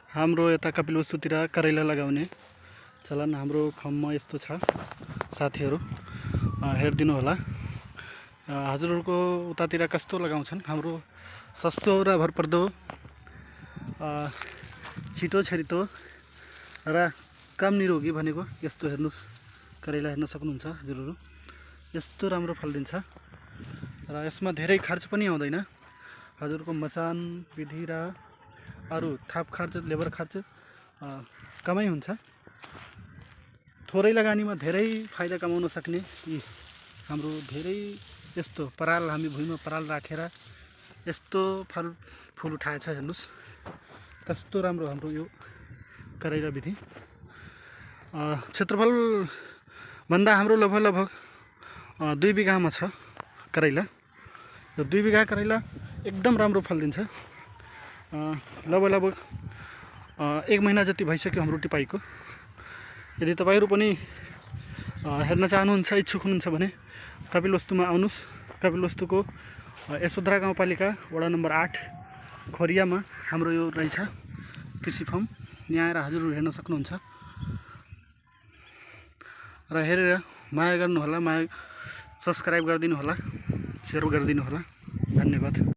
हाम्रो यता कपिलवस्तुतिर करेला लगाउने चलन हाम्रो फर्ममा यस्तो छ। साथीहरू हेरिदिनु होला। हजुरहरूको उतातिर कस्तो लगाउँछन्? हाम्रो सस्तो र भरपर्दो छिटो छिटो र कम निरोगी भनेको यस्तो हेर्नुस्, करेला हेर्न सक्नुहुन्छ हजुरहरू। यस्तो राम्रो फल दिन्छ र यसमा धेरै खर्च पनि आउँदैन। हजुरको मचान विधि र अरू थप खर्च, लेबर खर्च कमै हुन्छ। थोरै लगानीमा धेरै फाइदा कमाउन सक्ने यी हाम्रो धेरै यस्तो पराल, हामी भुइँमा पराल राखेर यस्तो फल उठाएछ हेर्नुस्। कस्तो राम्रो हाम्रो यो करेला विधि। क्षेत्रफल भन्दा हाम्रो लगभग 2 बिघामा छ करेला। यो 2 बिघा करेला एकदम राम्रो फल दिन्छ। लगभग 1 महिना जति भइसक्यो हाम्रो टिपाइको। यदि तपाईहरु पनि हेर्न चाहनुहुन्छ, इच्छुक हुनुहुन्छ भने कपिलवस्तुमा आउनुस्। कपिलवस्तुको यशोधरा गाउँपालिका वडा नम्बर 8 खोरियामा हाम्रो यो रहेछ कृषि फर्म। यहाँ आएर हजुरहरू हेर्न सक्नुहुन्छ र हेरेर माया गर्नु होला, सब्स्क्राइब गरिदिनु होला, शेयर गरिदिनु होला। धन्यवाद।